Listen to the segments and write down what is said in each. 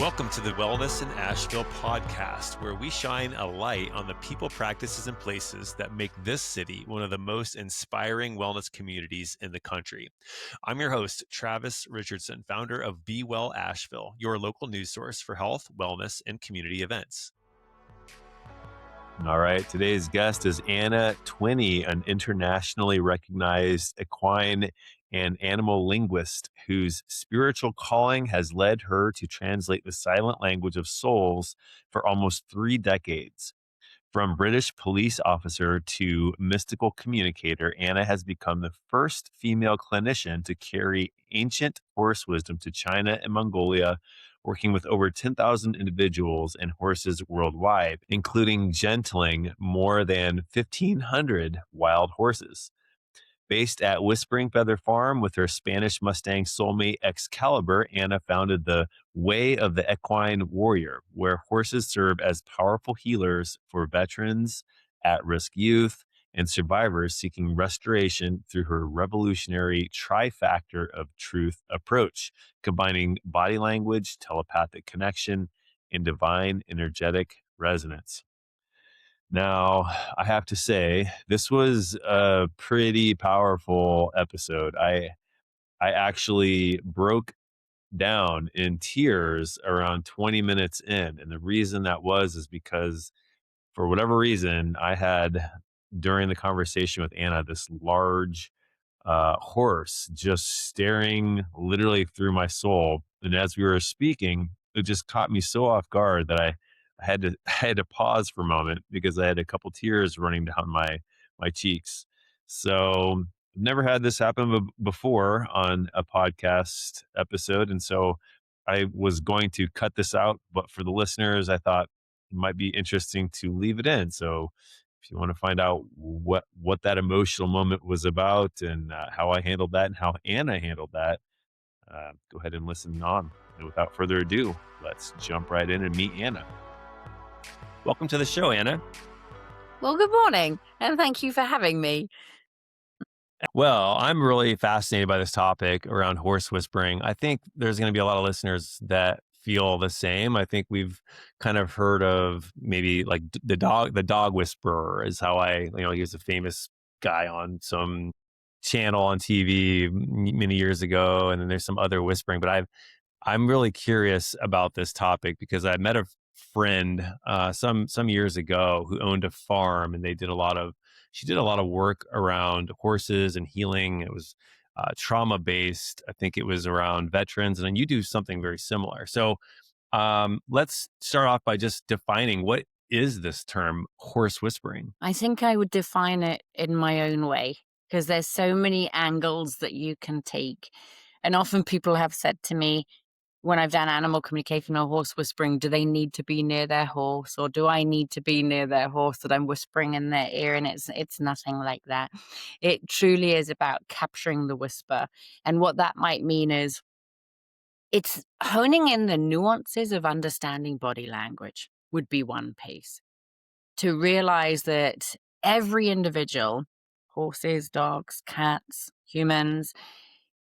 Welcome to the Wellness in Asheville podcast, where we shine a light on the people, practices, and places that make this city one of the most inspiring wellness communities in the country. I'm your host, Travis Richardson, founder of Be Well Asheville, your local news source for health, wellness, and community events. All right, today's guest is Anna Twinney, an internationally recognized equine and animal linguist whose spiritual calling has led her to translate the silent language of souls for almost 3 decades. From British police officer to mystical communicator, Anna has become the first female clinician to carry ancient horse wisdom to China and Mongolia, working with over 10,000 individuals and horses worldwide, including gentling more than 1,500 wild horses. Based at Whispering Feather Farm with her Spanish Mustang soulmate Excalibur, Anna founded the Way of the Equine Warrior, where horses serve as powerful healers for veterans, at-risk youth, and survivors seeking restoration through her revolutionary trifactor of truth approach, combining body language, telepathic connection, and divine energetic resonance. Now, I have to say, this was a pretty powerful episode. I actually broke down in tears around 20 minutes in. And the reason that was is because for whatever reason, I had during the conversation with Anna this large horse just staring literally through my soul. And as we were speaking, it just caught me so off guard that I had to pause for a moment because I had a couple tears running down my cheeks. So I've never had this happen before on a podcast episode, and so I was going to cut this out. But for the listeners, I thought it might be interesting to leave it in. So if you want to find out what that emotional moment was about and how I handled that and how Anna handled that, go ahead and listen on. And without further ado, let's jump right in and meet Anna. Welcome to the show, Anna. Well, good morning, and thank you for having me. Well, I'm really fascinated by this topic around horse whispering. I think there's going to be a lot of listeners that feel the same. I think we've kind of heard of maybe like the dog whisperer is how he was a famous guy on some channel on TV many years ago. And then there's some other whispering, but I'm really curious about this topic because I met a friend some years ago who owned a farm, and she did a lot of work around horses and healing. It was trauma based. I think it was around veterans, and then you do something very similar. So let's start off by just defining what is this term horse whispering. I think I would define it in my own way because there's so many angles that you can take. And often people have said to me when I've done animal communication or horse whispering, do they need to be near their horse, or do I need to be near their horse that I'm whispering in their ear? And it's nothing like that. It truly is about capturing the whisper. And what that might mean is it's honing in the nuances of understanding body language would be one piece. To realize that every individual, horses, dogs, cats, humans,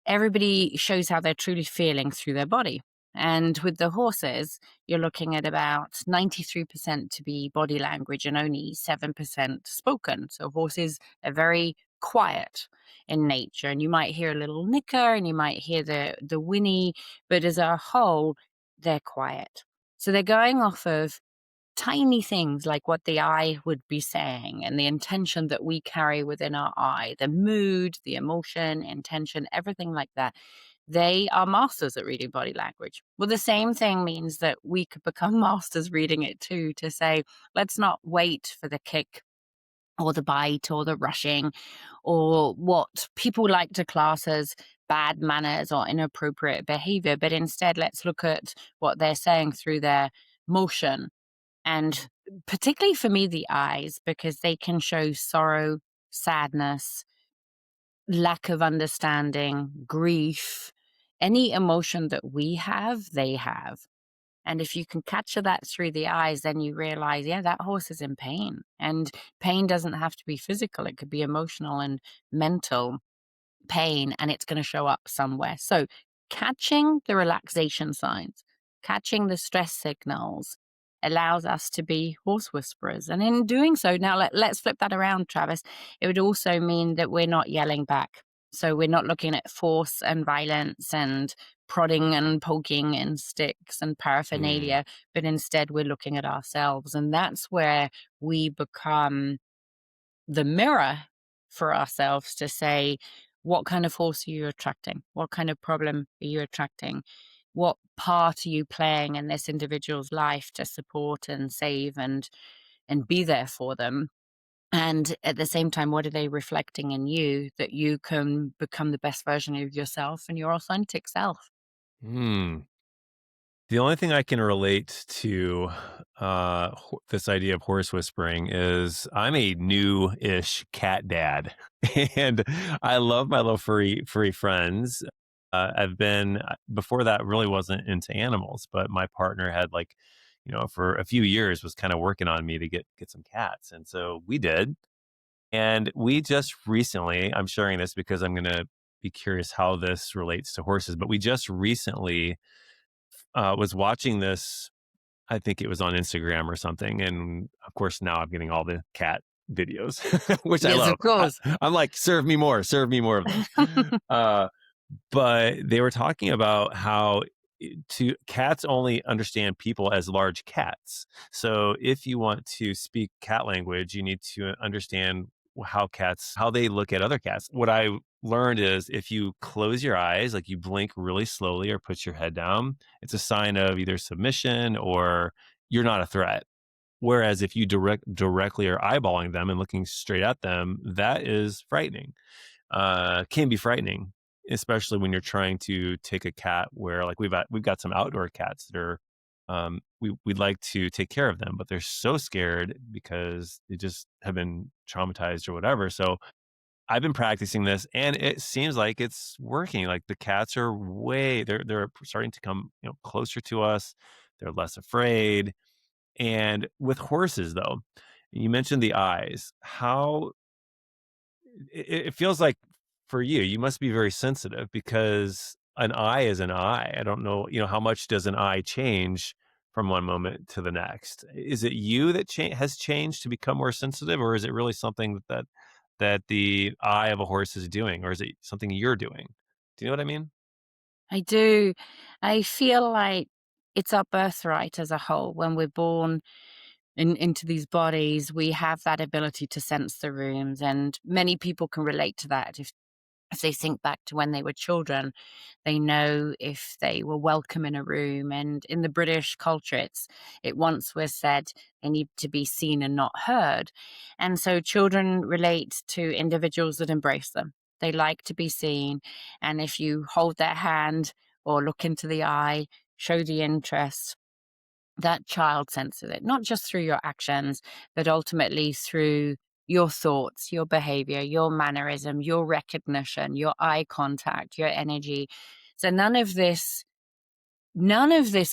everybody shows how they're truly feeling through their body. And with the horses, you're looking at about 93% to be body language and only 7% spoken. So horses are very quiet in nature, and you might hear a little nicker and you might hear the whinny, but as a whole, they're quiet. So they're going off of tiny things like what the eye would be saying and the intention that we carry within our eye, the mood, the emotion, intention, everything like that. They are masters at reading body language. Well, the same thing means that we could become masters reading it too, to say, let's not wait for the kick or the bite or the rushing or what people like to class as bad manners or inappropriate behavior, but instead let's look at what they're saying through their motion. And particularly for me, the eyes, because they can show sorrow, sadness, lack of understanding, grief, any emotion that we have, they have. And if you can capture that through the eyes, then you realize, yeah, that horse is in pain. And pain doesn't have to be physical. It could be emotional and mental pain, and it's going to show up somewhere. So catching the relaxation signs, Catching the stress signals allows us to be horse whisperers. And in doing so, now let's flip that around, Travis. It would also mean that we're not yelling back. So we're not looking at force and violence and prodding and poking and sticks and Mm. paraphernalia, but instead we're looking at ourselves. And that's where we become the mirror for ourselves to say, what kind of horse are you attracting? What kind of problem are you attracting? What part are you playing in this individual's life to support and save and be there for them? And at the same time, what are they reflecting in you that you can become the best version of yourself and your authentic self? Mm. The only thing I can relate to this idea of horse whispering is I'm a new-ish cat dad, and I love my little furry friends. I've been before that really wasn't into animals, but my partner had like, for a few years was kind of working on me to get some cats, and so we did. And we just recently, I'm sharing this because I'm going to be curious how this relates to horses, but we just recently was watching this. I think it was on Instagram or something, and of course now I'm getting all the cat videos, which I Yes, love. of course. I'm like, serve me more of those. Uh, but they were talking about how to cats only understand people as large cats. So if you want to speak cat language, you need to understand how they look at other cats. What I learned is if you close your eyes, like you blink really slowly or put your head down, it's a sign of either submission or you're not a threat. Whereas if you directly are eyeballing them and looking straight at them, that is frightening. Can be frightening, especially when you're trying to take a cat where like we've got some outdoor cats that are we'd like to take care of them, but they're so scared because they just have been traumatized or whatever. So I've been practicing this and it seems like it's working. Like the cats are they're starting to come, closer to us. They're less afraid. And with horses though, you mentioned the eyes. How it feels like for you, you must be very sensitive because an eye is an eye. I don't know, how much does an eye change from one moment to the next? Is it you that has changed to become more sensitive, or is it really something that the eye of a horse is doing, or is it something you're doing? Do you know what I mean? I do. I feel like it's our birthright as a whole. When we're born into these bodies, we have that ability to sense the rooms, and many people can relate to that. If they think back to when they were children, they know if they were welcome in a room. And in the British culture, it once was said they need to be seen and not heard. And so children relate to individuals that embrace them. They like to be seen. And if you hold their hand or look into the eye, show the interest, that child senses it, not just through your actions, but ultimately through your thoughts, your behavior, your mannerism, your recognition, your eye contact, your energy. So none of this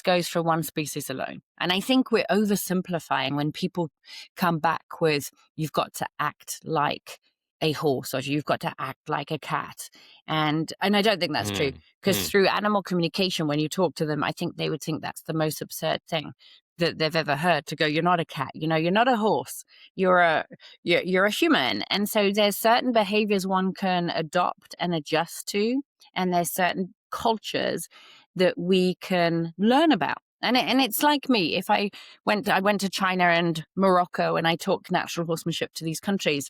goes for one species alone. And I think we're oversimplifying when people come back with, you've got to act like a horse or you've got to act like a cat. And I don't think that's true, Mm, because mm, through animal communication, when you talk to them, I think they would think that's the most absurd thing that they've ever heard, to go, you're not a cat, you're not a horse, you're a human. And so there's certain behaviors one can adopt and adjust to, and there's certain cultures that we can learn about. And it's like me. If I went to China and Morocco and I taught natural horsemanship to these countries,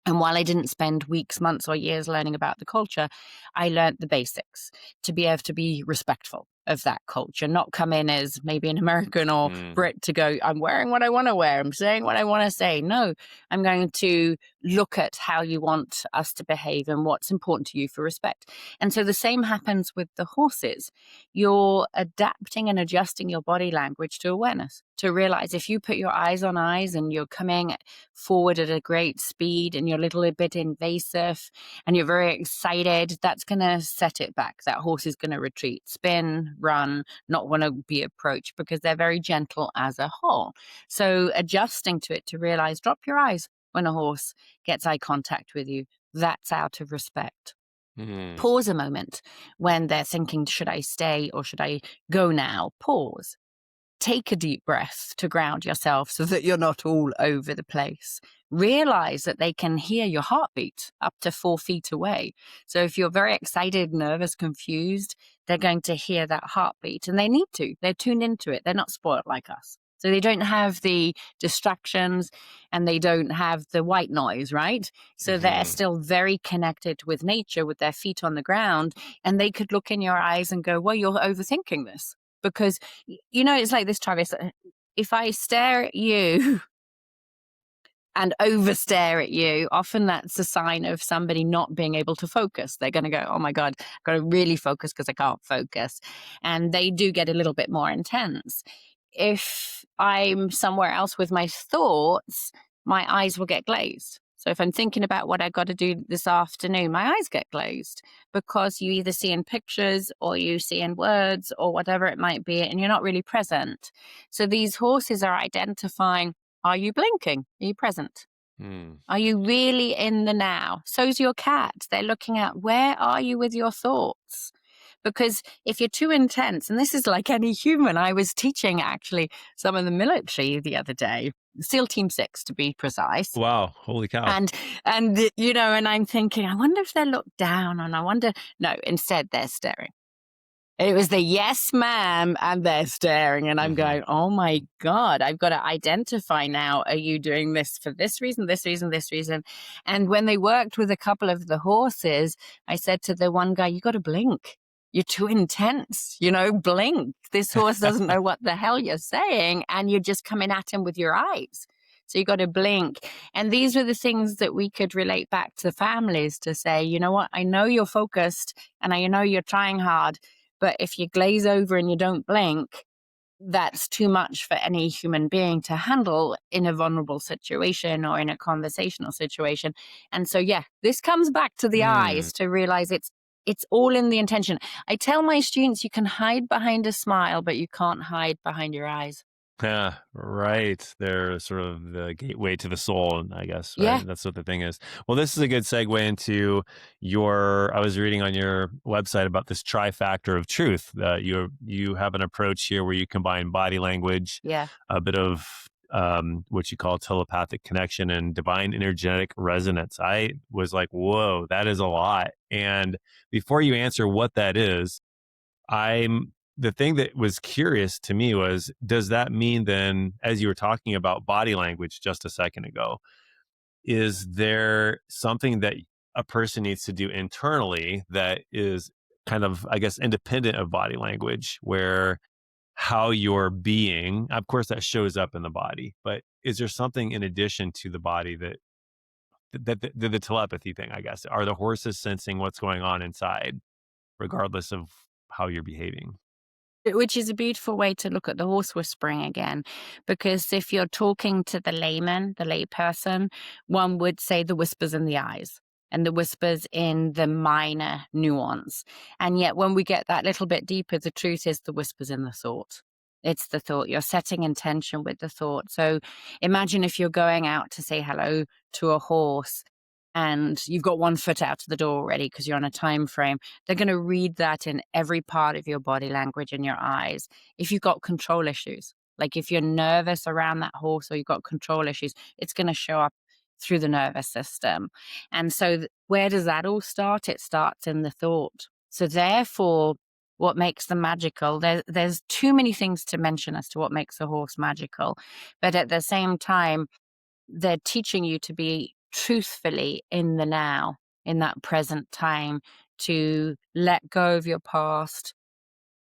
and while I didn't spend weeks, months, or years learning about the culture, I learned the basics to be able to be respectful of that culture, not come in as maybe an American or mm, Brit to go, I'm wearing what I want to wear, I'm saying what I want to say. No, I'm going to look at how you want us to behave and what's important to you for respect. And so the same happens with the horses. You're adapting and adjusting your body language to awareness, to realize if you put your eyes on eyes and you're coming forward at a great speed and you're a little bit invasive and you're very excited, that's going to set it back. That horse is going to retreat, spin, run, not want to be approached, because they're very gentle as a whole. So adjusting to it, to realize, drop your eyes when a horse gets eye contact with you. That's out of respect. Hmm. Pause a moment when they're thinking, should I stay or should I go now? Pause. Take a deep breath to ground yourself so that you're not all over the place. Realize that they can hear your heartbeat up to 4 feet away. So if you're very excited, nervous, confused, they're going to hear that heartbeat, and they need to. They're tuned into it. They're not spoiled like us. So they don't have the distractions and they don't have the white noise, right? So they're Hmm. still very connected with nature with their feet on the ground. And they could look in your eyes and go, well, you're overthinking this. Because, it's like this, Travis. If I stare at you and over stare at you, often that's a sign of somebody not being able to focus. They're going to go, oh my God, I've got to really focus because I can't focus. And they do get a little bit more intense. If I'm somewhere else with my thoughts, my eyes will get glazed. So if I'm thinking about what I got to do this afternoon, my eyes get glazed because you either see in pictures or you see in words or whatever it might be, and you're not really present. So these horses are identifying, are you blinking? Are you present? Hmm. Are you really in the now? So's your cat. They're looking at, where are you with your thoughts? Because if you're too intense, and this is like any human, I was teaching actually some of the military the other day, SEAL Team 6 to be precise. Wow. Holy cow. And I'm thinking, I wonder if they look down, and I wonder, no, instead they're staring. It was the yes, ma'am, and they're staring. And I'm Hmm. going, oh my God, I've got to identify now. Are you doing this for this reason, this reason, this reason? And when they worked with a couple of the horses, I said to the one guy, you got to blink. You're too intense, blink. This horse doesn't know what the hell you're saying. And you're just coming at him with your eyes. So you got to blink. And these were the things that we could relate back to families to say, you know what? I know you're focused and I know you're trying hard, but if you glaze over and you don't blink, that's too much for any human being to handle in a vulnerable situation or in a conversational situation. And so, yeah, this comes back to the Hmm. eyes to realize it's all in the intention. I tell my students you can hide behind a smile, but you can't hide behind your eyes. Yeah, right. They're sort of the gateway to the soul, I guess, right? Yeah, That's what the thing is. Well, this is a good segue into I was reading on your website about this trifactor of truth. You have an approach here where you combine body language, yeah. a bit of what you call telepathic connection, and divine energetic resonance. I was like, whoa, that is a lot. And before you answer what that is, I'm the thing that was curious to me was, does that mean then, as you were talking about body language just a second ago, is there something that a person needs to do internally that is kind of, I guess, independent of body language, where how you're being, of course, that shows up in the body, but is there something in addition to the body the telepathy thing, I guess, are the horses sensing what's going on inside, regardless of how you're behaving? Which is a beautiful way to look at the horse whispering again. Because if you're talking to the layman, the layperson, one would say the whispers in the eyes and the whispers in the minor nuance. And yet, when we get that little bit deeper, the truth is the whispers in the thought. It's the thought. You're setting intention with the thought. So imagine if you're going out to say hello to a horse and you've got one foot out of the door already because you're on a time frame. They're going to read that in every part of your body language and your eyes. If you've got control issues, like if you're nervous around that horse or you've got control issues, it's going to show up through the nervous system. And so, where does that all start? It starts in the thought. So, therefore, what makes them magical? There's too many things to mention as to what makes a horse magical. But at the same time, they're teaching you to be truthfully in the now, in that present time, to let go of your past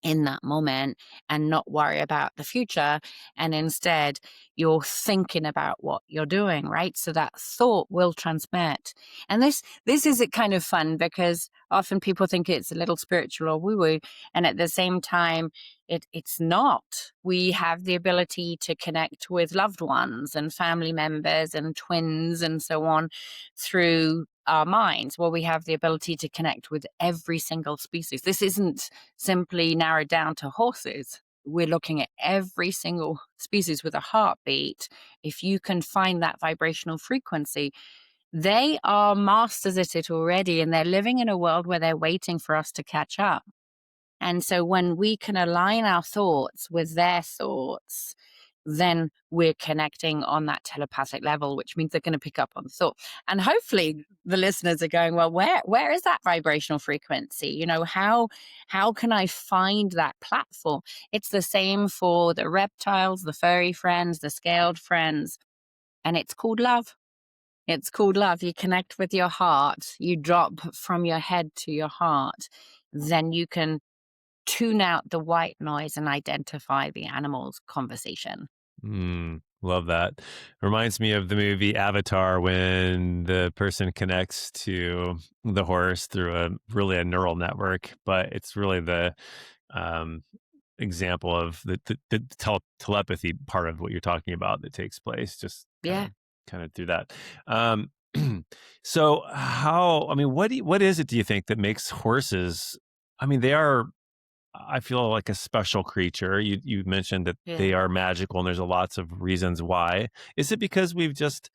in that moment and not worry about the future. And instead, you're thinking about what you're doing, right? So that thought will transmit. And this is kind of fun because often people think it's a little spiritual or woo-woo. And at the same time, it's not. We have the ability to connect with loved ones and family members and twins and so on through our minds. Well, we have the ability to connect with every single species. This isn't simply narrowed down to horses. We're looking at every single species with a heartbeat. If you can find that vibrational frequency, They are masters at it already, and they're living in a world where they're waiting for us to catch up. And so when we can align our thoughts with their thoughts, then we're connecting on that telepathic level, which means they're going to pick up on the thought. And hopefully the listeners are going, well, where is that vibrational frequency? How can I find that platform? It's the same for the reptiles, the furry friends, the scaled friends, and it's called love. It's called love. You connect with your heart, you drop from your head to your heart, then you can tune out the white noise and identify the animal's conversation. Love that. Reminds me of the movie Avatar when the person connects to the horse through a neural network, but it's really the um, example of the telepathy part of what you're talking about that takes place, just Yeah. kind of through that. Um, so how? I mean, what is it? Do you think that makes horses? I mean, they are. I feel like a special creature. You mentioned that Yeah. they are magical, and there's lots of reasons why. Is it because we've just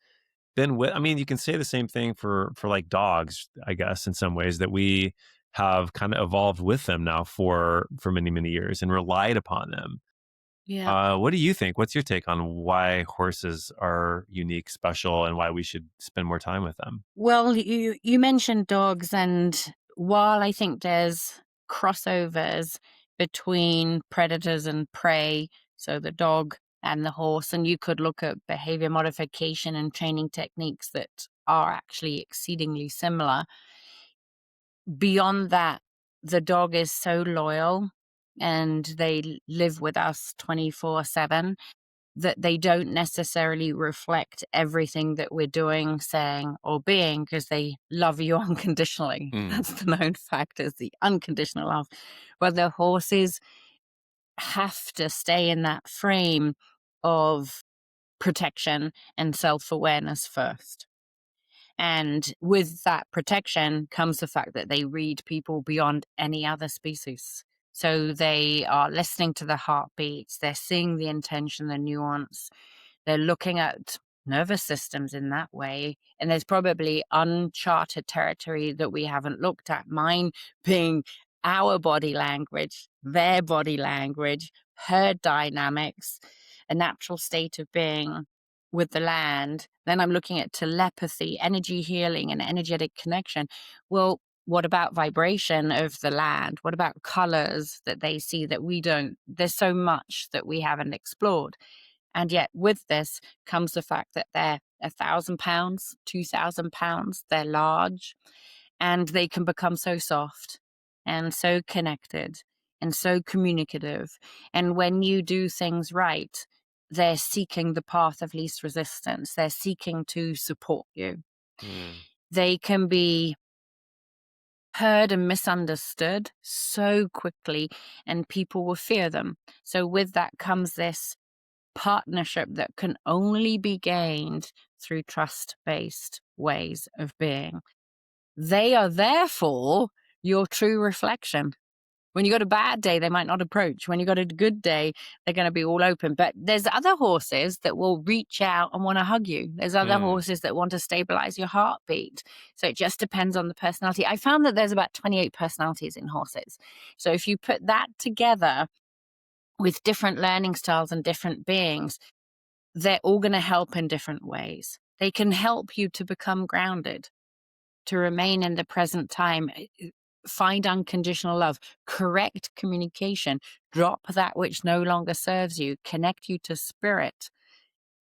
been with? I mean, you can say the same thing for like dogs, I guess, in some ways that we have kind of evolved with them now for many years and relied upon them. Yeah. What do you think? What's your take on why horses are unique, special, and why we should spend more time with them? Well, you mentioned dogs, and while I think there's crossovers between predators and prey, so the dog and the horse, and you could look at behavior modification and training techniques that are actually exceedingly similar. Beyond that, the dog is so loyal and they live with us 24/7 that they don't necessarily reflect everything that we're doing, saying, or being because they love you unconditionally. Mm, That's the known fact is the unconditional love. But the horses have to stay in that frame of protection and self-awareness first. And with that protection comes the fact that they read people beyond any other species. So they are listening to the heartbeats, they're seeing the intention, the nuance, they're looking at nervous systems in that way. And there's probably uncharted territory that we haven't looked at. Mine being our body language, their body language, herd dynamics, a natural state of being with the land. Then I'm looking at telepathy, energy healing, and energetic connection. Well, what about vibration of the land? What about colors that they see that we don't? There's so much that we haven't explored. And yet, with this comes the fact that they're 1,000 pounds, 2,000 pounds, they're large, and they can become so soft and so connected and so communicative. And when you do things right, they're seeking the path of least resistance. They're seeking to support you. mm, They can be heard and misunderstood so quickly, and people will fear them. So, with that comes this partnership that can only be gained through trust based ways of being. They are therefore your true reflection. When you got a bad day, they might not approach. When you got a good day, they're going to be all open. But there's other horses that will reach out and want to hug you. There's other mm, horses that want to stabilize your heartbeat. So it just depends on the personality. I found that there's about 28 personalities in horses. So if you put that together with different learning styles and different beings, they're all going to help in different ways. They can help you to become grounded, to remain in the present time, find unconditional love, correct communication, drop that which no longer serves you, connect you to spirit.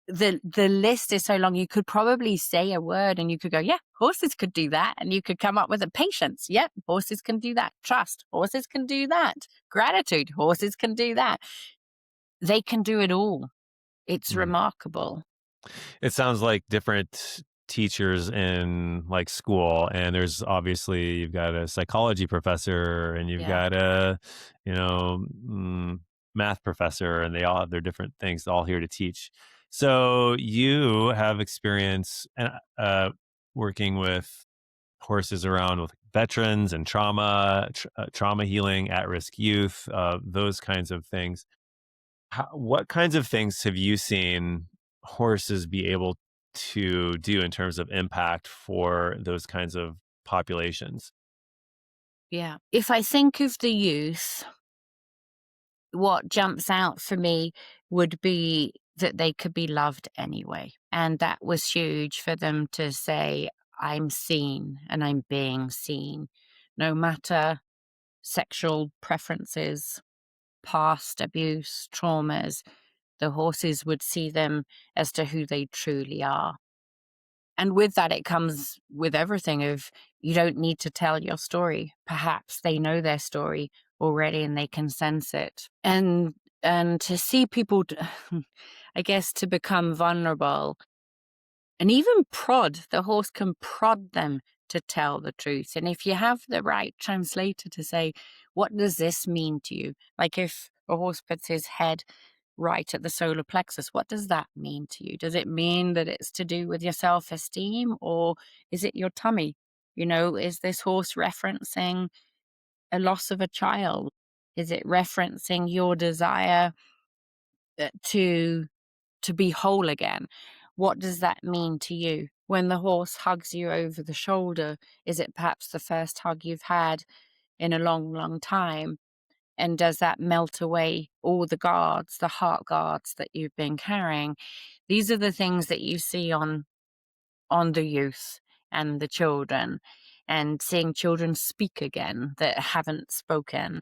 The list is so long. You could probably say a word and you could go, yeah, horses could do that. And you could come up with a patience. Yep, horses can do that. Trust, horses can do that. Gratitude, horses can do that. They can do it all. It's mm. remarkable. It sounds like different teachers in like school, and there's obviously you've got a psychology professor and you've Yeah. got a you know math professor, and they all have their different things all here to teach. So you have experience working with horses around with veterans and trauma healing, at-risk youth, those kinds of things. What kinds of things have you seen horses be able to do in terms of impact for those kinds of populations? Yeah. If I think of the youth, what jumps out for me would be that they could be loved anyway. And that was huge for them to say, I'm seen and I'm being seen, no matter sexual preferences, past abuse, traumas. The horses would see them as to who they truly are. And with that, it comes with everything of you don't need to tell your story. Perhaps they know their story already and they can sense it. And to see people, I guess, to become vulnerable and even prod, the horse can prod them to tell the truth. And if you have the right translator to say, what does this mean to you? Like if a horse puts his head right at the solar plexus, what does that mean to you? Does it mean that it's to do with your self esteem, or is it your tummy? You know, is this horse referencing a loss of a child? Is it referencing your desire to be whole again? What does that mean to you? When the horse hugs you over the shoulder, is it perhaps the first hug you've had in a long, long time? And does that melt away all the guards, the heart guards that you've been carrying? These are the things that you see on the youth and the children, and seeing children speak again that haven't spoken.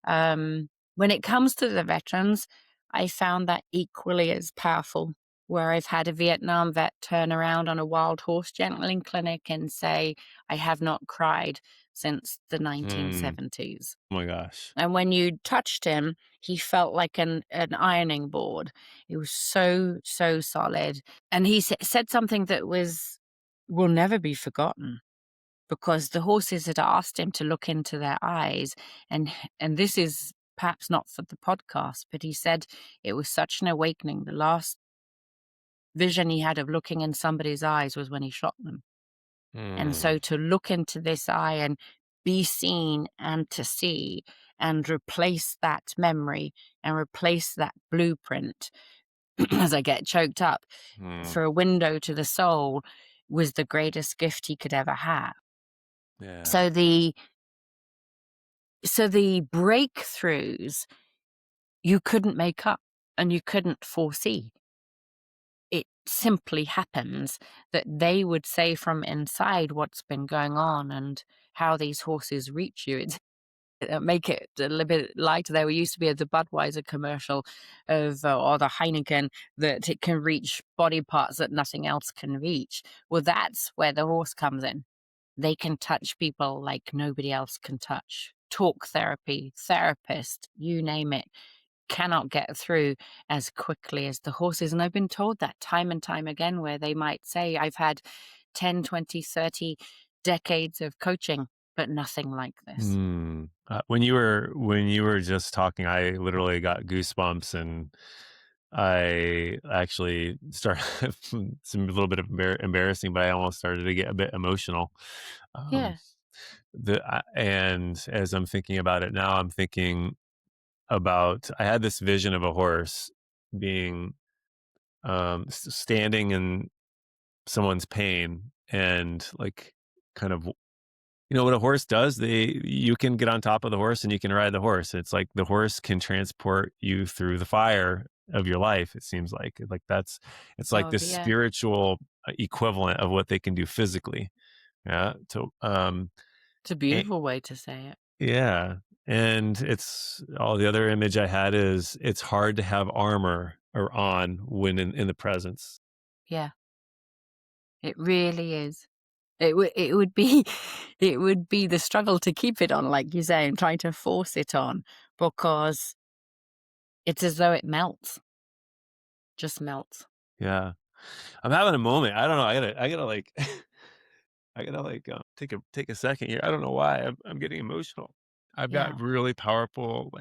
When it comes to the veterans, I found that equally as powerful, where I've had a Vietnam vet turn around on a wild horse gentling clinic and say, I have not cried since the Hmm. 1970s. Oh my gosh. And when you touched him, he felt like an ironing board. He was so, so solid. And he said something that will never be forgotten, because the horses had asked him to look into their eyes. And this is perhaps not for the podcast, but he said it was such an awakening. The last vision he had of looking in somebody's eyes was when he shot them. And Hmm. so to look into this eye and be seen and to see and replace that memory and replace that blueprint as I get choked up Hmm. for a window to the soul was the greatest gift he could ever have. Yeah. So the breakthroughs you couldn't make up and you couldn't foresee. It simply happens that they would say from inside what's been going on and how these horses reach you. It's make it a little bit lighter. There used to be the Budweiser commercial of or the Heineken, that it can reach body parts that nothing else can reach. Well, that's where the horse comes in. They can touch people like nobody else can touch. Talk therapy, therapist, you name it, cannot get through as quickly as the horses. And I've been told that time and time again, where they might say, I've had 10, 20, 30 decades of coaching, but nothing like this. Hmm. When you were just talking, I literally got goosebumps, and I actually started some a little bit of embarrassing, but I almost started to get a bit emotional. Um, Yeah. and as I'm thinking about it now, I'm thinking about I had this vision of a horse being standing in someone's pain, and like kind of what a horse does, you can get on top of the horse and you can ride the horse. It's like the horse can transport you through the fire of your life. It seems like that's it's like Oh, the yeah. spiritual equivalent of what they can do physically. Yeah. It's a A- beautiful way to say it. yeah. And it's all the other image I had is it's hard to have armor or on when in the presence. Yeah, it really is. It would be it would be the struggle to keep it on, like you say, and trying to force it on, because it's as though it melts, just melts. Yeah. I'm having a moment. I don't know. I gotta like take a second here. I don't know why I'm getting emotional. I've got Yeah. really powerful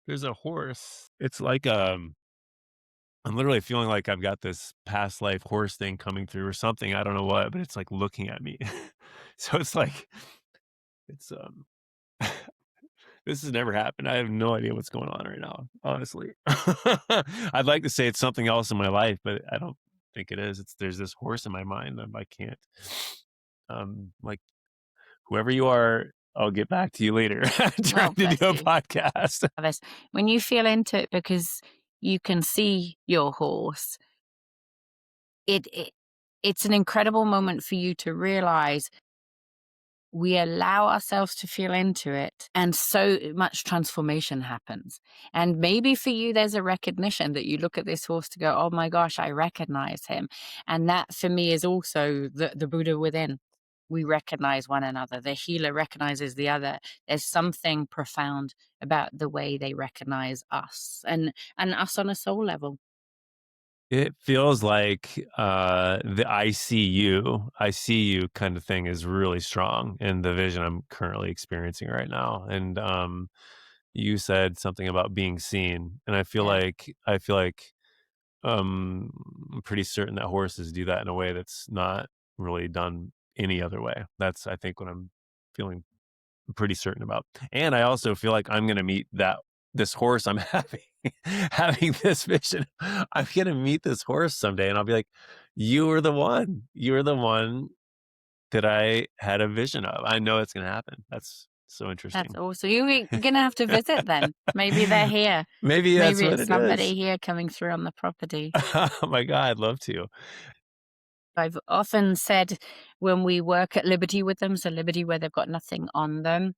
there's a horse. It's like I'm literally feeling like I've got this past life horse thing coming through or something. I don't know what, but it's like looking at me. So it's like it's this has never happened. I have no idea what's going on right now, honestly. I'd like to say it's something else in my life, but I don't. think it is. There's this horse in my mind that I can't. Like whoever you are, I'll get back to you later. I'm Oh, trying to bless do a you. podcast. This when you feel into it because you can see your horse, it, it it's an incredible moment for you to realize we allow ourselves to feel into it and so much transformation happens. And maybe for you there's a recognition that you look at this horse to go, oh my gosh, I recognize him. And that for me is also the Buddha within. We recognize one another, the healer recognizes the other. There's something profound about the way they recognize us and us on a soul level. It feels like, the I see you kind of thing is really strong in the vision I'm currently experiencing right now, and, you said something about being seen, and Yeah, I feel like, I'm pretty certain that horses do that in a way that's not really done any other way. That's, I think, what I'm feeling pretty certain about. And I also feel like I'm gonna meet this horse I'm having having this vision. I'm gonna meet this horse someday, and I'll be like, "You were the one. You were the one that I had a vision of." I know it's gonna happen. That's so that's interesting. awesome. You're gonna have to visit then. Maybe they're here. Maybe that's Maybe what it's it is. somebody here coming through on the property. Oh my god, I'd love to. I've often said when we work at Liberty with them, so Liberty where they've got nothing on them,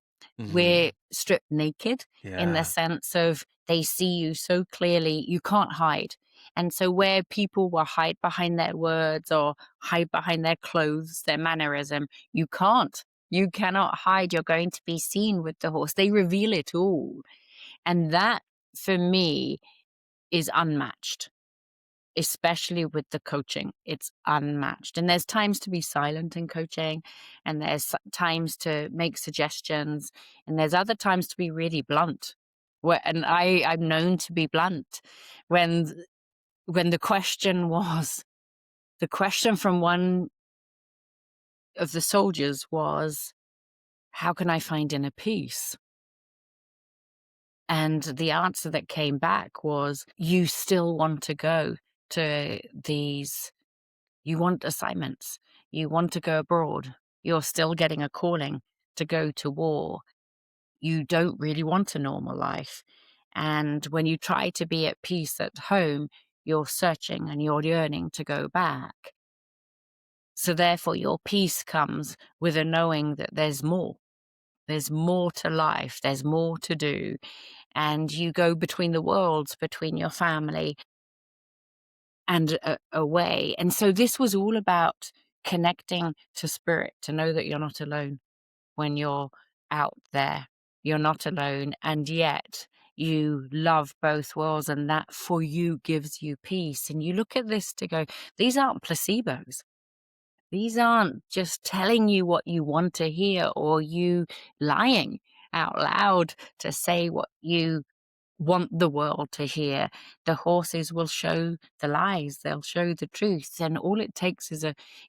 we're Mhm. stripped naked in the Yeah. sense of they see you so clearly, you can't hide. And so where people will hide behind their words or hide behind their clothes, their mannerism, you can't. You cannot hide. You're going to be seen with the horse. They reveal it all. And that, for me, is unmatched, especially with the coaching. It's unmatched. And there's times to be silent in coaching, and there's times to make suggestions, and there's other times to be really blunt. And I'm known to be blunt. When when the question from one of the soldiers was, how can I find inner peace? And the answer that came back was, you still want to go to these. You want assignments. You want to go abroad. You're still getting a calling to go to war. You don't really want a normal life. And when you try to be at peace at home, you're searching and you're yearning to go back. So therefore, your peace comes with a knowing that there's more. There's more to life. There's more to do. And you go between the worlds, between your family and away. And so this was all about connecting to spirit, to know that you're not alone when you're out there. You're not alone. And yet you love both worlds, and that for you gives you peace. And you look at this to go, these aren't placebos. These aren't just telling you what you want to hear or you lying out loud to say what you want the world to hear. The horses will show the lies, they'll show the truth, and all it takes is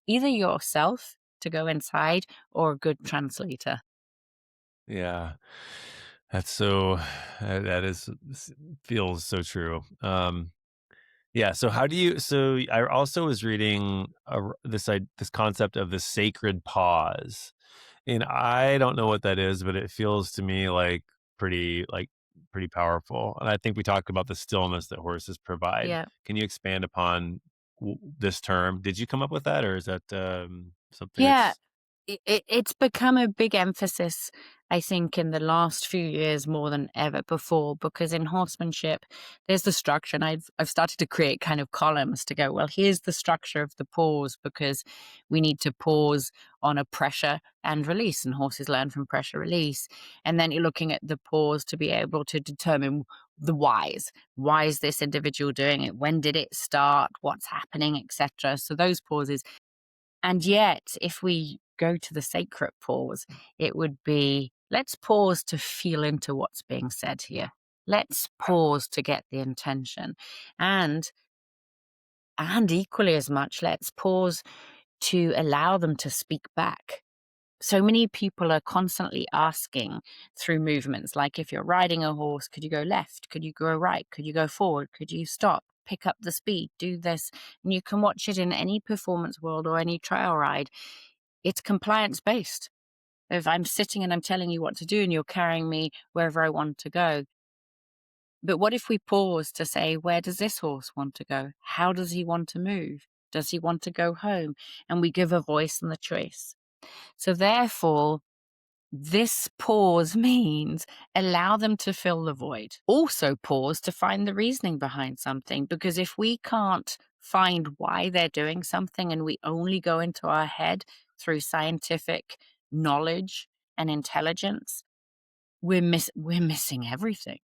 either yourself to go inside or a good translator. Yeah. That's so that is feels so true. Yeah, so how do you so I also was reading this concept of the sacred pause. And I don't know what that is, but it feels to me like pretty powerful. And I think we talked about the stillness that horses provide. Yeah. Can you expand upon this term? Did you come up with that, or is that something Yeah, that's it's become a big emphasis, I think, in the last few years more than ever before, because in horsemanship, there's the structure, and I've started to create kind of columns to go, well, here's the structure of the pause, because we need to pause on a pressure and release, and horses learn from pressure release. And then you're looking at the pause to be able to determine the whys. Why is this individual doing it? When did it start? What's happening, etc. So those pauses. And yet, if we go to the sacred pause, it would be, let's pause to feel into what's being said here. Let's pause to get the intention. And and equally as much, let's pause to allow them to speak back. So many people are constantly asking through movements, like if you're riding a horse, could you go left? Could you go right? Could you go forward? Could you stop? pick up the speed, do this. And you can watch it in any performance world or any trial ride. It's compliance based. If I'm sitting and I'm telling you what to do and you're carrying me wherever I want to go. But what if we pause to say, where does this horse want to go? How does he want to move? Does he want to go home? And we give a voice and the choice. So therefore, this pause means allow them to fill the void. Also pause to find the reasoning behind something, because if we can't find why they're doing something and we only go into our head through scientific knowledge and intelligence, we're missing everything.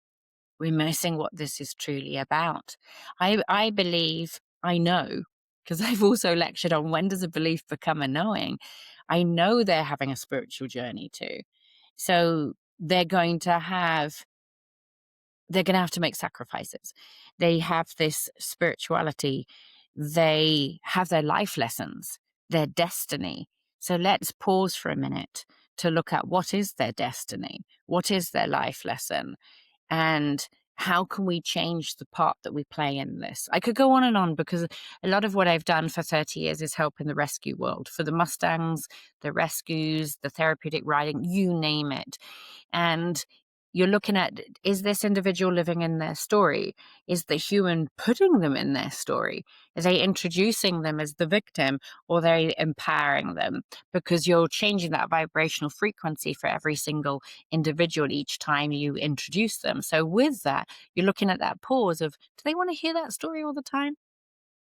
We're missing what this is truly about. I believe, I know, because I've also lectured on when does a belief become a knowing. I know they're having a spiritual journey too. So they're going to have to make sacrifices. They have this spirituality. They have their life lessons, their destiny. So let's pause for a minute to look at what is their destiny? What is their life lesson? And how can we change the part that we play in this? I could go on and on, because a lot of what I've done for 30 years is help in the rescue world, for the Mustangs, the rescues, the therapeutic riding, you name it. And you're looking at, is this individual living in their story? Is the human putting them in their story? Are they introducing them as the victim, or are they empowering them? Because you're changing that vibrational frequency for every single individual each time you introduce them. So with that, you're looking at that pause of, do they want to hear that story all the time?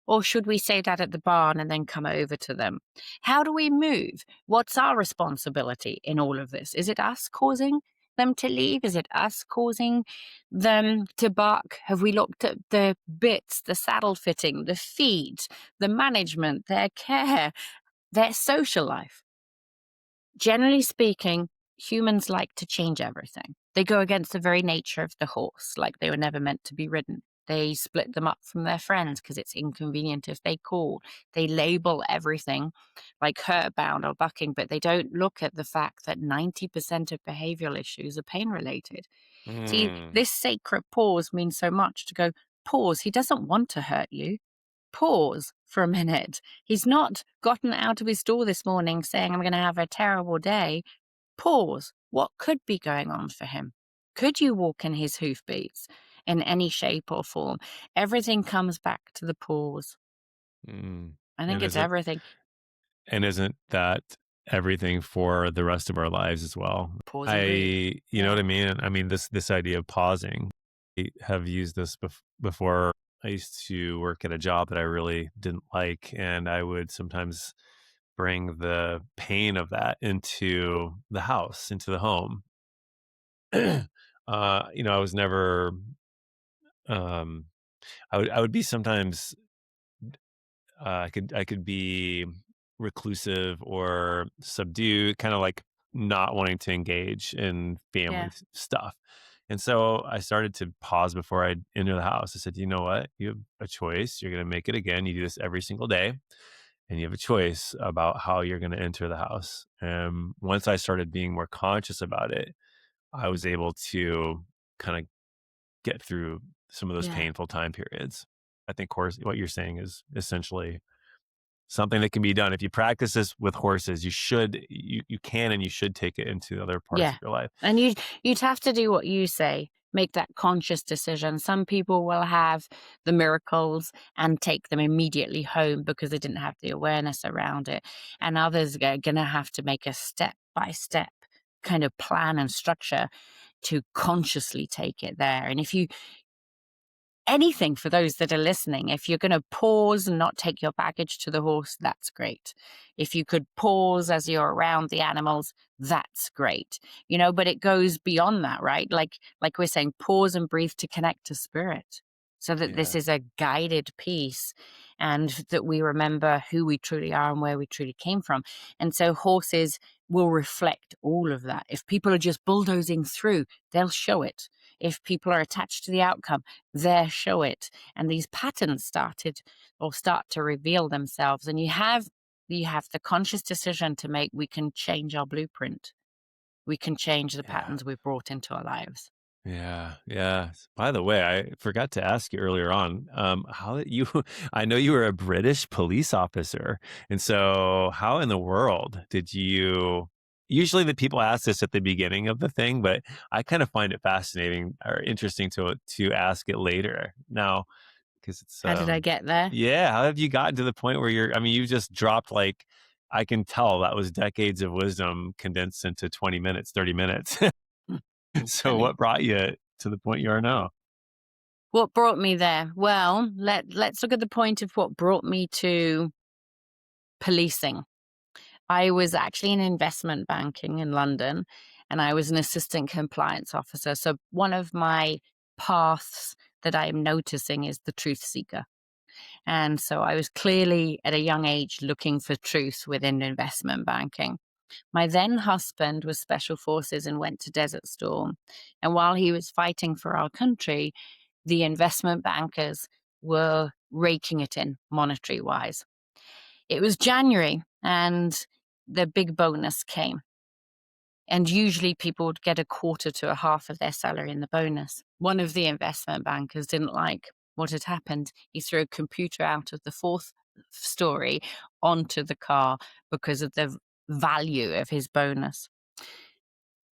Or should we say that at the barn and then come over to them? How do we move? What's our responsibility in all of this? Is it us causing them to leave? Is it us causing them to bark? Have we looked at the bits, the saddle fitting, the feed, the management, their care, their social life? Generally speaking, humans like to change everything. They go against the very nature of the horse, like they were never meant to be ridden. They split them up from their friends because it's inconvenient if they call. They label everything like hurt bound or bucking, but they don't look at the fact that 90% of behavioral issues are pain related. See, Mm. this sacred pause means so much to go, pause. He doesn't want to hurt you. Pause for a minute. He's not gotten out of his door this morning saying, I'm going to have a terrible day. Pause. What could be going on for him? Could you walk in his hoofbeats in any shape or form? Everything comes back to the pause. Mm. I think And it's is it everything. and isn't that everything for the rest of our lives as well? Pause and breathe. You know what Yeah. I mean? I mean, this idea of pausing. I have used this before. I used to work at a job that I really didn't like, and I would sometimes bring the pain of that into the house, into the home. I was never, um, I would be sometimes, I could be reclusive or subdued, kind of like not wanting to engage in family Yeah. stuff. And so I started to pause before I enter the house. I said, you know what? You have a choice. You're going to make it again. You do this every single day, and you have a choice about how you're going to enter the house. And once I started being more conscious about it, I was able to kind of get through some of those Yeah. painful time periods. I think course what you're saying is essentially something that can be done. If you practice this with horses, you can and you should take it into other parts Yeah. of your life. And you'd have to do what you say, make that conscious decision. Some people will have the miracles and take them immediately home because they didn't have the awareness around it. And others are going to have to make a step by step kind of plan and structure to consciously take it there. And if you anything for those that are listening. If you're going to pause and not take your baggage to the horse, that's great. If you could pause as you're around the animals, that's great. But it goes beyond that, right? Like we're saying, pause and breathe to connect to spirit, so that this Yeah. is a guided piece and that we remember who we truly are and where we truly came from. And so horses will reflect all of that. If people are just bulldozing through, they'll show it. If people are attached to the outcome, there show it. And these patterns start to reveal themselves. And you have the conscious decision to make. We can change our blueprint. We can change the Yeah. patterns we've brought into our lives. Yeah, yeah. By the way, I forgot to ask you earlier on, how did you I know you were a British police officer, and so how in the world did you usually the people ask this at the beginning of the thing, but I kind of find it fascinating or interesting to ask it later now because it's, How did I get there? yeah, how have you gotten to the point where I mean, you just dropped, like I can tell that was decades of wisdom condensed into 20 minutes, 30 minutes. That's So funny. what brought you to the point you are now? What brought me there? Well, let's look at the point of what brought me to policing. I was actually in investment banking in London, and I was an assistant compliance officer. So one of my paths that I'm noticing is the truth seeker. And so I was clearly at a young age looking for truth within investment banking. My then husband was special forces and went to Desert Storm. And while he was fighting for our country, the investment bankers were raking it in monetary wise. It was January and the big bonus came. And usually people would get a quarter to a half of their salary in the bonus. One of the investment bankers didn't like what had happened. He threw a computer out of the fourth story onto the car because of the value of his bonus.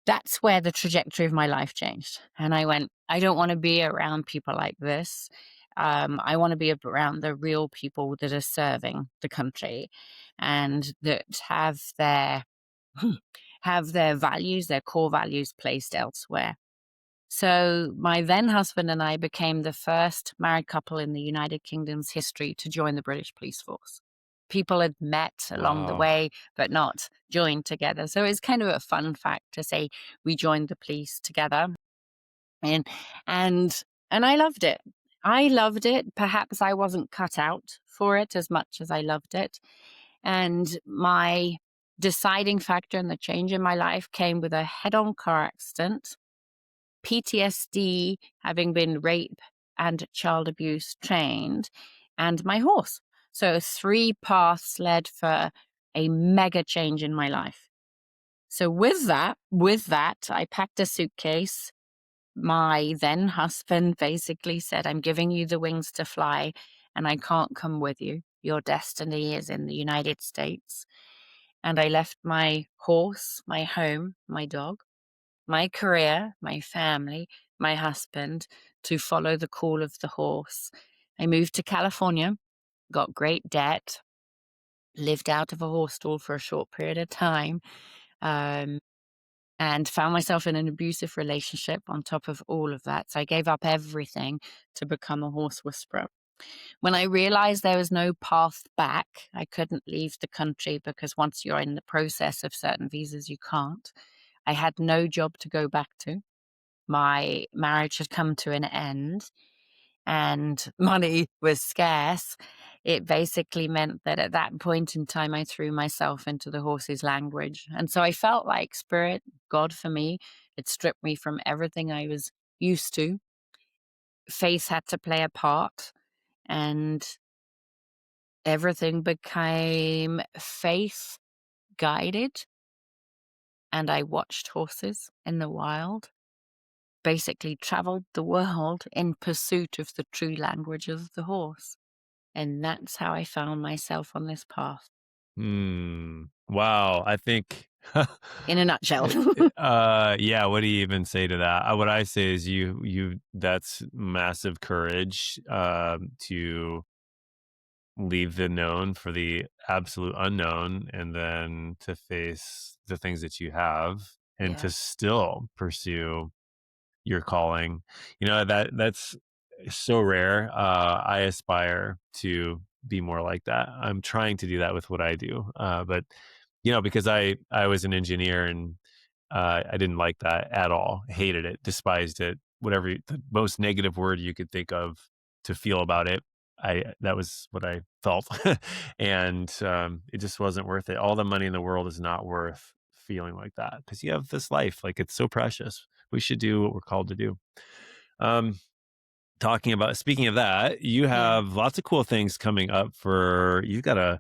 That's where the trajectory of my life changed. And I went, I don't want to be around people like this. I want to be around the real people that are serving the country and that have their values, their core values placed elsewhere. So my then husband and I became the first married couple in the United Kingdom's history to join the British police force. People had met along the Wow. way, but not joined together. So it's kind of a fun fact to say we joined the police together. And and and I loved it. I loved it. Perhaps I wasn't cut out for it as much as I loved it. And my deciding factor in the change in my life came with a head-on car accident, PTSD, having been rape and child abuse trained, and my horse. So three paths led for a mega change in my life. So with that, I packed a suitcase. My then husband basically said, I'm giving you the wings to fly, and I can't come with you. Your destiny is in the United States. And I left my horse, my home, my dog, my career, my family, my husband to follow the call of the horse. I moved to California, got great debt, lived out of a horse stall for a short period of time, um, and found myself in an abusive relationship on top of all of that. So I gave up everything to become a horse whisperer. When I realized there was no path back, I couldn't leave the country because once you're in the process of certain visas, you can't. I had no job to go back to. My marriage had come to an end and money was scarce. It basically meant that at that point in time, I threw myself into the horse's language. And so I felt like spirit, God for me, it stripped me from everything I was used to. Faith had to play a part. And everything became faith guided, and I watched horses in the wild, basically traveled the world in pursuit of the true language of the horse. And that's how I found myself on this path Hmm. Wow. I think, in a nutshell. yeah. What do you even say to that? What I say is that's massive courage, to leave the known for the absolute unknown and then to face the things that you have and Yeah, to still pursue your calling. That's so rare. I aspire to be more like that. I'm trying to do that with what I do. But because I was an engineer and I didn't like that at all. Hated it, despised it, whatever the most negative word you could think of to feel about it. I That was what I felt, and it just wasn't worth it. All the money in the world is not worth feeling like that because you have this life, like it's so precious. We should do what we're called to do. Um, Speaking of that, you yeah, have lots of cool things coming up for you got a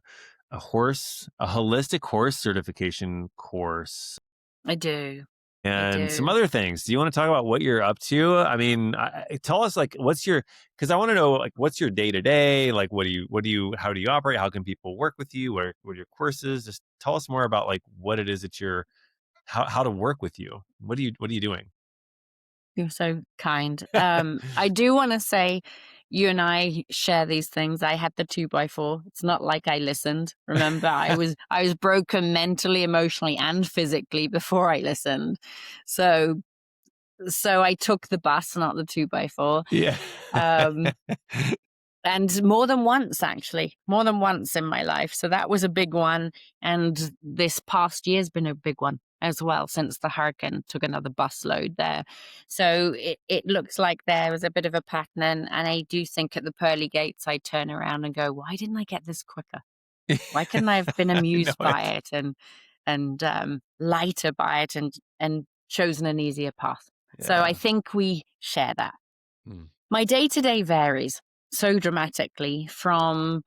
holistic horse certification course. I do. I and some do. other things. Do you want to talk about what you're up to? I mean, tell us like because I want to know like what's your day to day? Like, how do you operate? How can people work with you? What are your courses? Just tell us more about like what it is that how to work with you. What are you doing? You're so kind. I do wanna say you and I share these things. I had the 2 by 4. It's not like I listened. Remember, I was broken mentally, emotionally, and physically before I listened. So so I took the bus, not the 2 by 4. Yeah. Um And more than once, actually, more than once in my life. So that was a big one. And this past year's been a big one as well, since the hurricane took another bus load there. So it looks like there was a bit of a pattern. And I do think at the pearly gates, I turn around and go, why didn't I get this quicker? Why couldn't I have been I know amused by it. it and lighter by it and chosen an easier path? So I Yeah. think we share that. Mm. My day to day varies so dramatically from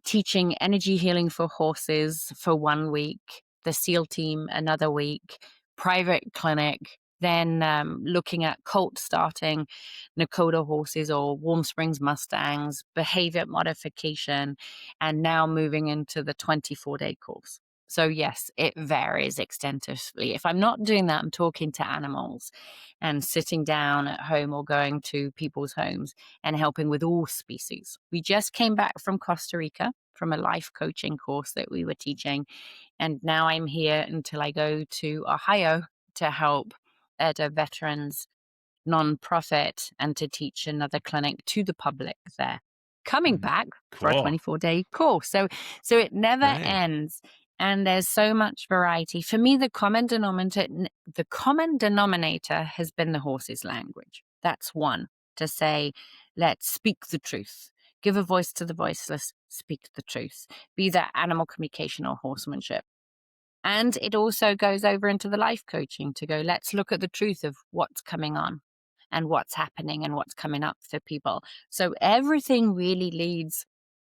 teaching energy healing for horses for 1 week, the SEAL team another week, private clinic, then looking at colt starting Nakota horses or Warm Springs Mustangs, behavior modification, and now moving into the 24-day course. So, yes, it varies extensively. If I'm not doing that, I'm talking to animals and sitting down at home or going to people's homes and helping with all species. We just came back from Costa Rica from a life coaching course that we were teaching. And now I'm here until I go to Ohio to help at a veterans nonprofit and to teach another clinic to the public there. Coming Mm. back for a Cool. 24-day course. So it never Dang. ends. And there's so much variety. For me, the common denominator has been the horse's language. That's one, to say, let's speak the truth. Give a voice to the voiceless, speak the truth. Be that animal communication or horsemanship. And it also goes over into the life coaching to go, let's look at the truth of what's coming on and what's happening and what's coming up for people. So everything really leads.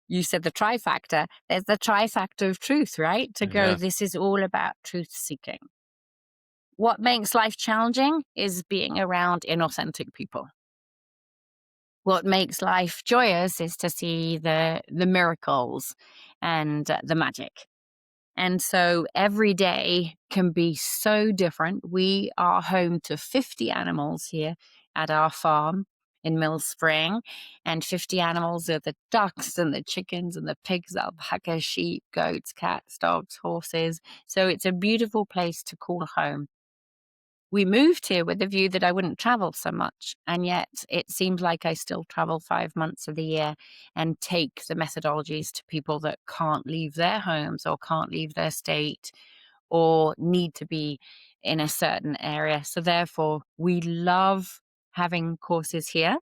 You said the trifactor. There's the trifactor of truth, right? To go, Yeah. this is all about truth seeking. What makes life challenging is being around inauthentic people. What makes life joyous is to see the miracles and the magic. And so every day can be so different. We are home to 50 animals here at our farm in Mill Spring. And 50 animals are the ducks and the chickens and the pigs, alpacas, sheep, goats, cats, dogs, horses. So it's a beautiful place to call home. We moved here with the view that I wouldn't travel so much. And yet it seems like I still travel 5 months of the year and take the methodologies to people that can't leave their homes or can't leave their state or need to be in a certain area. So therefore, we love having courses here.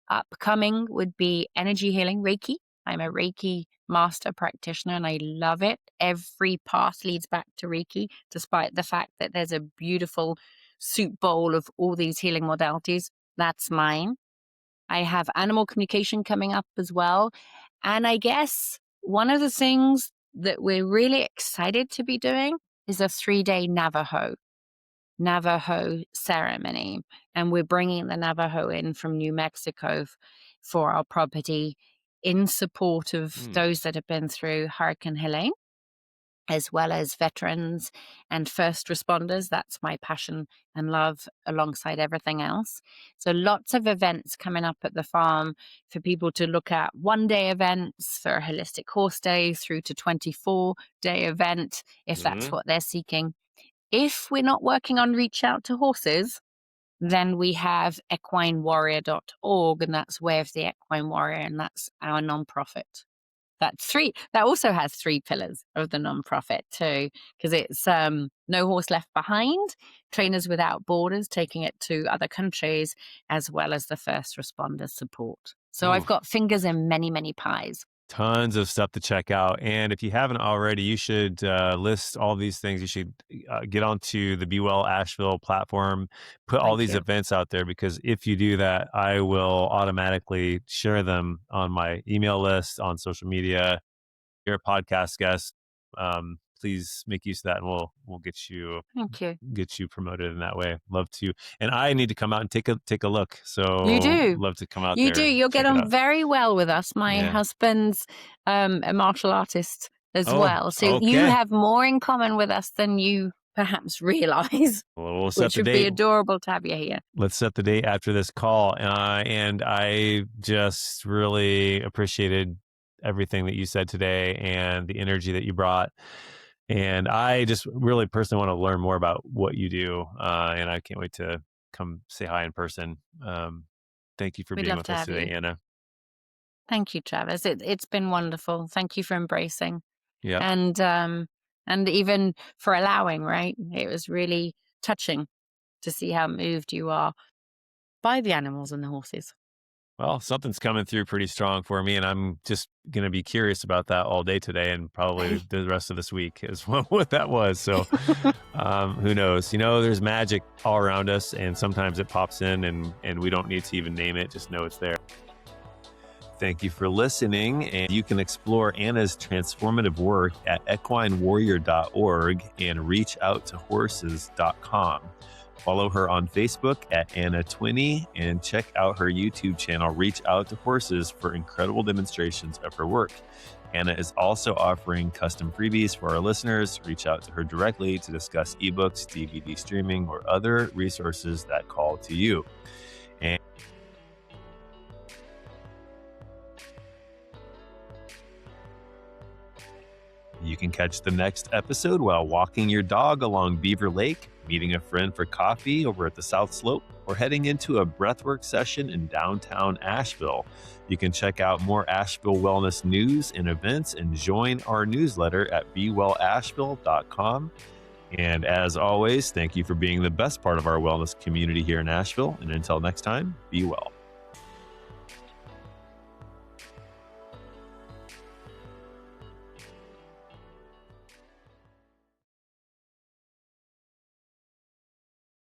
Upcoming would be energy healing Reiki. I'm a Reiki master practitioner and I love it. Every path leads back to Reiki, despite the fact that there's a beautiful soup bowl of all these healing modalities. That's mine. I have animal communication coming up as well. And I guess one of the things that we're really excited to be doing is a 3-day Navajo ceremony. And we're bringing the Navajo in from New Mexico for our property in support of Mm. those that have been through Hurricane Helene, as well as veterans and first responders. That's my passion and love alongside everything else. So lots of events coming up at the farm for people to look at, 1-day events for a holistic horse day through to 24-day event, if that's Mhm. what they're seeking. If we're not working on reach out to horses, then we have equinewarrior.org, and that's Way of the Equine Warrior, and that's our nonprofit. That also has 3 pillars of the nonprofit too, because it's No Horse Left Behind, Trainers Without Borders, taking it to other countries, as well as the first responder support. So I've Ooh, got fingers in many, many pies. tons of stuff to check out. And if you haven't already, you should list all these things. You should get onto the Be Well Asheville platform, put all Thank these you. events out there, because if you do that, I will automatically share them on my email list, on social media. You're a podcast guest. please make use of that, and we'll get you Thank you. promoted in that way. Love to, and I need to come out and take a look. You So do. love to come out You there do. and You'll get check it on out. very well with us. My Yeah. husband's a martial artist as Oh, well. So you okay. have more in common with us than you perhaps realize, Well, we'll set which the would be date. adorable to have you here. Let's set the date after this call. And I just really appreciated everything that you said today and the energy that you brought. And I just really personally want to learn more about what you do. And I can't wait to come say hi in person. Thank you for We'd being love with to us have today, you. Anna. Thank you, Travis. It's been wonderful. Thank you for embracing Yep. and even for allowing, right? It was really touching to see how moved you are by the animals and the horses. Well, something's coming through pretty strong for me, and I'm just going to be curious about that all day today and probably the rest of this week is what that was. So who knows? There's magic all around us, and sometimes it pops in and we don't need to even name it, just know it's there. Thank you for listening, and you can explore Anna's transformative work at equinewarrior.org and reachouttohorses.com. Follow her on Facebook at Anna Twinney and check out her YouTube channel, Reach Out to Horses, for incredible demonstrations of her work. Anna is also offering custom freebies for our listeners. Reach out to her directly to discuss ebooks, DVD streaming, or other resources that call to you. And you can catch the next episode while walking your dog along Beaver Lake, meeting a friend for coffee over at the South Slope, or heading into a breathwork session in downtown Asheville. You can check out more Asheville wellness news and events and join our newsletter at bewellasheville.com. And as always, thank you for being the best part of our wellness community here in Asheville. And until next time, be well.